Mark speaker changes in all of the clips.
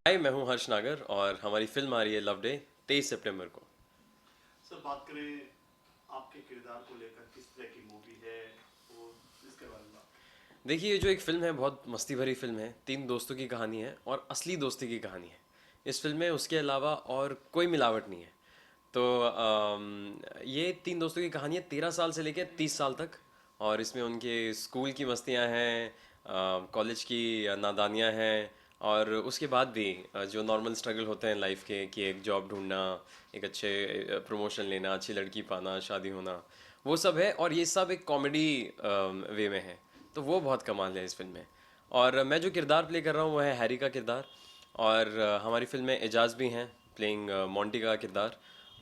Speaker 1: हाय, मैं हूँ हर्ष नागर और हमारी फिल्म आ रही है लव डे 23 सितंबर को।
Speaker 2: सर बात करें आपके किरदार को लेकर किस तरह की मूवी है वो इसके बारे में बात
Speaker 1: देखिए, ये जो एक फ़िल्म है बहुत मस्ती भरी फ़िल्म है। तीन दोस्तों की कहानी है और असली दोस्ती की कहानी है। इस फ़िल्म में उसके अलावा और कोई मिलावट नहीं है। तो ये तीन दोस्तों की कहानी है 13 साल से लेकर 30 साल तक। और इसमें उनके स्कूल की मस्तियाँ हैं, कॉलेज की नादानियाँ हैं, और उसके बाद भी जो नॉर्मल स्ट्रगल होते हैं लाइफ के, कि एक जॉब ढूंढना, एक अच्छे प्रमोशन लेना, अच्छी लड़की पाना, शादी होना, वो सब है। और ये सब एक कॉमेडी वे में है। तो वो बहुत कमाल है इस फिल्म में। और मैं जो किरदार प्ले कर रहा हूँ वो है हैरी का किरदार। और हमारी फिल्म में एजाज भी हैं, प्लेइंग मोंटी का किरदार।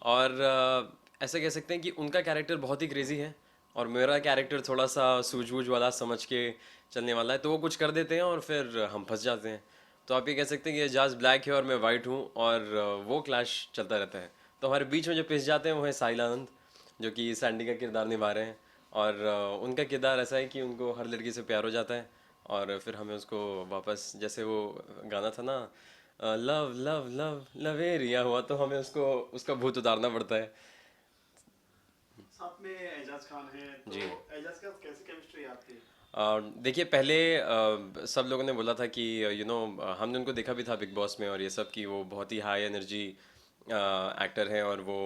Speaker 1: और ऐसे कह सकते हैं कि उनका कैरेक्टर बहुत ही क्रेजी है और मेरा कैरेक्टर थोड़ा सा सूझबूझ वाला समझ के चलने वाला है। तो वो कुछ कर देते हैं और फिर हम फंस जाते हैं। तो आप ये कह सकते हैं कि एजाज ब्लैक है और मैं वाइट हूँ, और वो क्लैश चलता रहता है। तो हमारे बीच में जो पिस जाते हैं वो है साहिल आनंद, जो कि सैंडी का किरदार निभा रहे हैं। और उनका किरदार ऐसा है कि उनको हर लड़की से प्यार हो जाता है, और फिर हमें उसको वापस, जैसे वो गाना था ना, लव लव लव लवेरिया हुआ, तो हमें उसको उसका भूत उतारना पड़ता है।
Speaker 2: साथ में एजाज खान है तो
Speaker 1: जी।
Speaker 2: एजाज के साथ कैसी केमिस्ट्री है आपकी?
Speaker 1: देखिए, पहले सब लोगों ने बोला था कि हमने उनको देखा भी था बिग बॉस में और ये सब, कि वो बहुत ही हाई एनर्जी एक्टर हैं और वो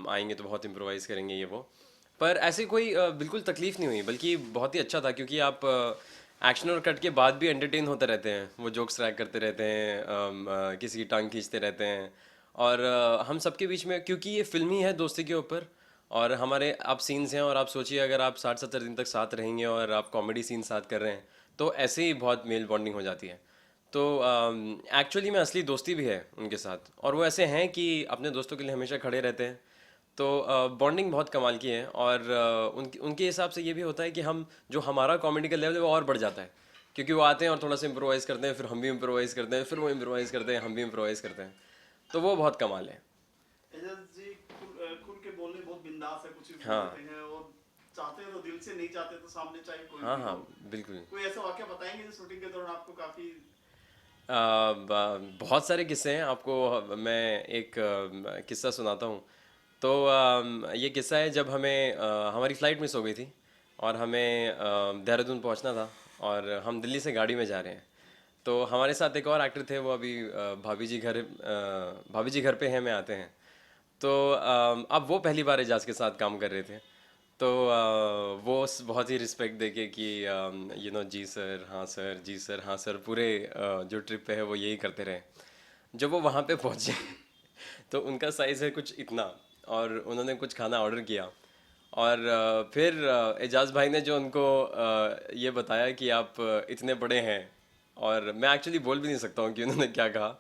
Speaker 1: आएंगे तो बहुत इम्प्रोवाइज़ करेंगे ये वो। पर ऐसी कोई बिल्कुल तकलीफ़ नहीं हुई, बल्कि बहुत ही अच्छा था, क्योंकि आप एक्शन और कट के बाद भी एंटरटेन होते रहते हैं। वो जोक्स ट्रैक करते रहते हैं, किसी की टांग खींचते रहते हैं। और हम सबके बीच में, क्योंकि ये फिल्म ही है दोस्ती के ऊपर, और हमारे आप सीन्स हैं, और आप सोचिए अगर आप 60-70 दिन तक साथ रहेंगे और आप कॉमेडी सीन साथ कर रहे हैं, तो ऐसे ही बहुत मेल बॉन्डिंग हो जाती है। तो एक्चुअली में असली दोस्ती भी है उनके साथ, और वो ऐसे हैं कि अपने दोस्तों के लिए हमेशा खड़े रहते हैं। तो बॉन्डिंग बहुत कमाल की है। और उनके उनके हिसाब से ये भी होता है कि हम, जो हमारा कॉमेडी का लेवल है वो और बढ़ जाता है, क्योंकि वो आते हैं और थोड़ा सा इम्प्रोवाइज़ करते हैं, फिर हम भी इम्प्रोवाइज़ करते हैं, फिर वो इम्प्रोवाइज़ करते हैं, हम भी इम्प्रोवाइज़ करते हैं। तो वो बहुत कमाल है।
Speaker 2: एजाज जी खुल के बोलने बहुत बिंदास है, कुछ भी बोल
Speaker 1: हाँ,
Speaker 2: देते हैं और चाहते हैं तो दिल से, नहीं चाहते तो सामने चाहे कोई
Speaker 1: हाँ,
Speaker 2: भी
Speaker 1: हाँ,
Speaker 2: हो।
Speaker 1: बिल्कुल।
Speaker 2: कोई ऐसा वाक्य बताएंगे जो शूटिंग के दौरान आपको काफी?
Speaker 1: बहुत सारे किस्से हैं आपको। मैं एक किस्सा सुनाता हूँ। तो ये किस्सा है, जब हमें हमारी फ़्लाइट मिस हो गई थी और हमें देहरादून पहुँचना था, और हम दिल्ली से गाड़ी में जा रहे हैं। तो हमारे साथ एक और एक्टर थे, वो अभी भाभी जी घर पे हैं, मैं आते हैं। तो अब वो पहली बार एजाज के साथ काम कर रहे थे। तो वो बहुत ही रिस्पेक्ट देके कि जी सर, हाँ सर, जी सर, हाँ सर, पूरे जो ट्रिप पे है वो यही करते रहे। जब वो वहाँ पे पहुँचे तो उनका साइज़ है कुछ इतना, और उन्होंने कुछ खाना ऑर्डर किया। और फिर एजाज भाई ने जो उनको ये बताया कि आप इतने बड़े हैं, और मैं एक्चुअली बोल भी नहीं सकता हूँ कि उन्होंने क्या कहा।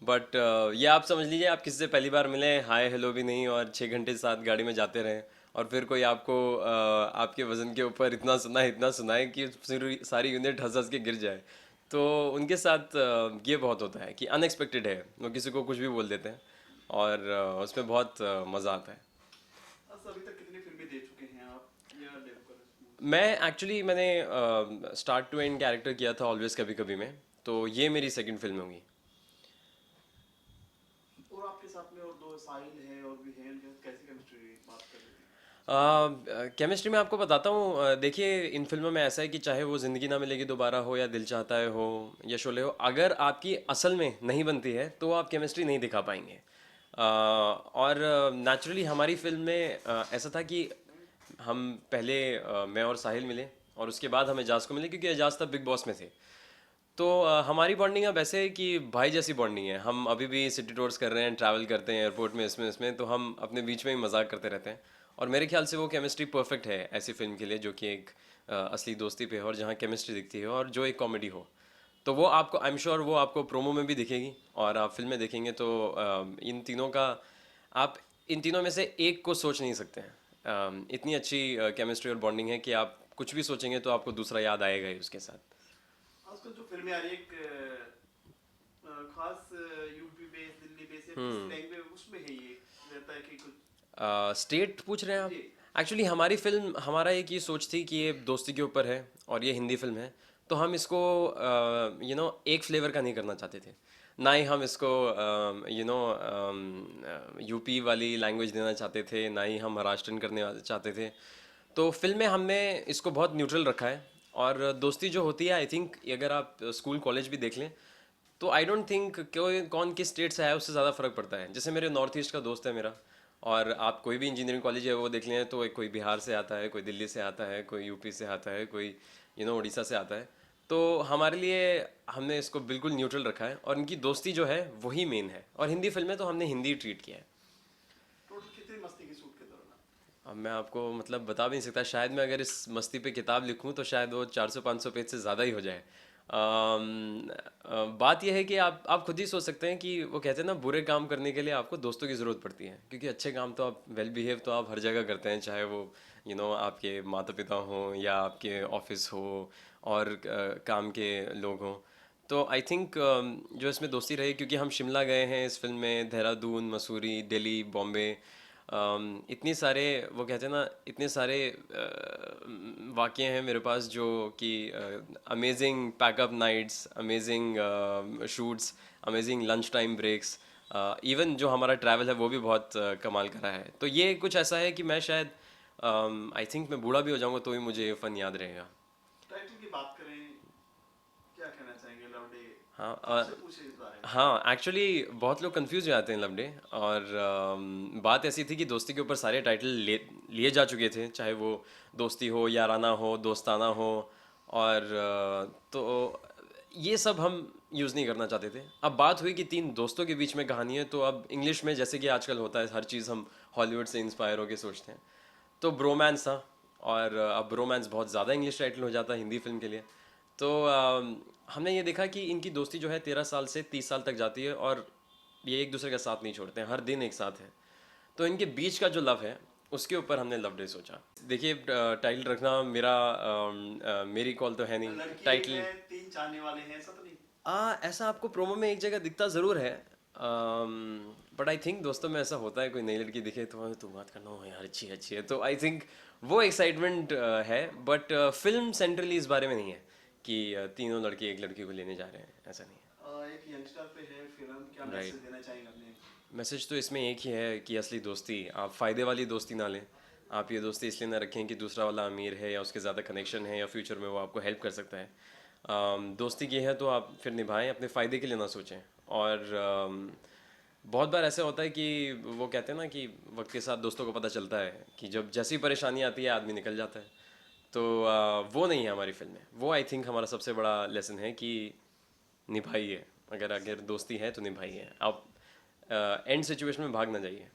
Speaker 1: बट ये आप समझ लीजिए, आप किसी से पहली बार मिले, हाय हेलो भी नहीं, और 6 घंटे साथ गाड़ी में जाते रहें, और फिर कोई आपको आपके वज़न के ऊपर इतना सुनाए कि सारी सारी यूनिट हंस हंस के गिर जाए। तो उनके साथ ये बहुत होता है कि अनएक्सपेक्टेड है, वो किसी को कुछ भी बोल देते हैं, और उसमें बहुत मज़ा आता है।
Speaker 2: अभी तक कितनी फिल्में दे चुके हैं आप या डेवलपर?
Speaker 1: मैं एक्चुअली मैंने स्टार्ट टू एंड कैरेक्टर किया था ऑलवेज कभी कभी में। तो ये मेरी सेकंड फिल्म होगी।
Speaker 2: और आपके साथ में और दो साहिल है और भी है, उनके साथ कैसी केमिस्ट्री बात कर रही थी?
Speaker 1: केमिस्ट्री में आपको बताता हूँ। देखिए, इन फिल्मों में ऐसा है कि चाहे वो ज़िंदगी ना मिलेगी दोबारा हो, या दिल चाहता है हो, या शोले हो, अगर आपकी असल में नहीं बनती है तो आप केमिस्ट्री नहीं दिखा पाएंगे। और नेचुरली हमारी फिल्म में ऐसा था कि हम पहले मैं और साहिल मिले, और उसके बाद हम एजाज को मिले, क्योंकि एजाज तब बिग बॉस में थे। तो हमारी बॉन्डिंग अब ऐसे है कि भाई जैसी बॉन्डिंग है। हम अभी भी सिटी टूर्स कर रहे हैं, ट्रैवल करते हैं एयरपोर्ट में, इसमें तो हम अपने बीच में ही मजाक करते रहते हैं। और मेरे ख्याल से वो केमिस्ट्री परफेक्ट है ऐसी फिल्म के लिए, जो कि एक असली दोस्ती पे है, और जहाँ केमिस्ट्री दिखती है, और जो एक कॉमेडी हो। तो वो आपको, आई एम श्योर, वो आपको प्रोमो में भी दिखेगी, और आप फिल्म में देखेंगे तो इन तीनों का, आप इन तीनों में से एक को सोच नहीं सकते हैं। इतनी अच्छी केमिस्ट्री और बॉन्डिंग है कि आप कुछ भी सोचेंगे तो आपको दूसरा याद आएगा ही उसके साथ।
Speaker 2: आजकल जो फिल्में आ रही है, एक खास यूपी बेस, दिल्ली बेस या किस लैंग्वेज उसमें है, ये रहता है कि कुछ?
Speaker 1: स्टेट पूछ रहे हैं आप?
Speaker 2: जी।
Speaker 1: एक्चुअली हमारी फिल्म, हमारा एक ये सोच थी कि ये दोस्ती के ऊपर है और ये हिंदी फिल्म है, तो हम इसको एक फ्लेवर का नहीं करना चाहते थे। ना ही हम इसको यूपी वाली लैंग्वेज देना चाहते थे, ना ही हम महाराष्ट्रन करने चाहते थे। तो फिल्म में हमने इसको बहुत न्यूट्रल रखा है। और दोस्ती जो होती है, आई थिंक अगर आप स्कूल कॉलेज भी देख लें तो आई डोंट थिंक कोई कौन किस स्टेट से आया उससे ज़्यादा फ़र्क पड़ता है। जैसे मेरे नॉर्थ ईस्ट का दोस्त है मेरा, और आप कोई भी इंजीनियरिंग कॉलेज है वो देख लें तो कोई बिहार से आता है, कोई दिल्ली से आता है, कोई यूपी से आता है, कोई उड़ीसा से आता है। तो हमारे लिए हमने इसको बिल्कुल न्यूट्रल रखा है, और इनकी दोस्ती जो है वही मेन है। और हिंदी फिल्में तो हमने हिंदी ट्रीट किया है।
Speaker 2: टोटल कितनी मस्ती की शूट के दौरान?
Speaker 1: अब मैं आपको मतलब बता भी नहीं सकता। शायद मैं अगर इस मस्ती पे किताब लिखूं तो शायद वो 400-500 पेज से ज़्यादा ही हो जाए। बात यह है कि आप खुद ही सोच सकते हैं कि वो कहते हैं ना, बुरे काम करने के लिए आपको दोस्तों की ज़रूरत पड़ती है, क्योंकि अच्छे काम तो आप वेल बिहेव तो आप हर जगह करते हैं, चाहे वो आपके माता पिता हों या आपके ऑफिस हो और काम के लोग हों। तो आई थिंक जो इसमें दोस्ती रही, क्योंकि हम शिमला गए हैं इस फिल्म में, देहरादून, मसूरी, दिल्ली, बॉम्बे, इतनी सारे वो कहते हैं ना, इतने सारे वाक़ये हैं मेरे पास जो कि amazing pack up nights, amazing shoots, amazing lunch time breaks, even जो हमारा ट्रैवल है वो भी बहुत कमाल का रहा है। तो ये कुछ ऐसा है कि मैं शायद आई थिंक मैं बूढ़ा भी हो जाऊंगा तो भी मुझे ये फ़न याद रहेगा।
Speaker 2: टाइटल की बात करें, क्या कहना चाहेंगे लव डे?
Speaker 1: हाँ
Speaker 2: आपसे पूछे इस बारे में।
Speaker 1: हाँ, एक्चुअली बहुत लोग कंफ्यूज हो जाते हैं लव डे। और बात ऐसी थी कि दोस्ती के ऊपर सारे टाइटल लिए जा चुके थे, चाहे वो दोस्ती हो, याराना हो, दोस्ताना हो। और तो ये सब हम यूज़ नहीं करना चाहते थे। अब बात हुई कि तीन दोस्तों के बीच में कहानी है, तो अब इंग्लिश में जैसे कि आजकल होता है, हर चीज़ हम हॉलीवुड से इंस्पायर होकर सोचते हैं। तो ब्रोमांस था। और अब ब्रोमांस बहुत ज़्यादा इंग्लिश टाइटल हो जाता है हिंदी फिल्म के लिए। तो हमने ये देखा कि इनकी दोस्ती जो है 13 साल से 30 साल तक जाती है, और ये एक दूसरे का साथ नहीं छोड़ते हैं, हर दिन एक साथ हैं। तो इनके बीच का जो लव है उसके ऊपर हमने लव डे सोचा। देखिए, टाइटल रखना मेरी कॉल तो है नहीं
Speaker 2: लड़की एक
Speaker 1: टाइटल।
Speaker 2: है, तीन चाहने वाले हैं, ऐसा तो नहीं?
Speaker 1: ऐसा आपको प्रोमो में एक जगह दिखता ज़रूर है, बट आई थिंक दोस्तों में ऐसा होता है, कोई नई लड़की दिखे तो तू बात करना हो यार, अच्छी अच्छी है, तो आई थिंक वो एक्साइटमेंट है। बट फिल्म सेंट्रली इस बारे में नहीं है कि तीनों लड़के एक लड़की को लेने जा रहे हैं, ऐसा नहीं
Speaker 2: एक यंगस्टर पे है फिल्म, क्या
Speaker 1: है।
Speaker 2: Message
Speaker 1: right.
Speaker 2: देना चाहेंगे अपने?
Speaker 1: मैसेज तो इसमें एक ही है कि असली दोस्ती, आप फ़ायदे वाली दोस्ती ना लें। आप ये दोस्ती इसलिए ना रखें कि दूसरा वाला अमीर है या उसके ज़्यादा कनेक्शन है या फ्यूचर में वो आपको हेल्प कर सकता है। दोस्ती की है तो आप फिर निभाएं, अपने फ़ायदे के लिए ना सोचें। और बहुत बार ऐसा होता है कि वो कहते हैं ना कि वक्त के साथ दोस्तों को पता चलता है कि जब जैसी परेशानी आती है आदमी निकल जाता है। तो वो नहीं है हमारी फिल्म में। वो आई थिंक हमारा सबसे बड़ा लेसन है कि निभाइए, अगर अगर दोस्ती है तो निभाइए। आप एंड सिचुएशन में भाग ना जाइए।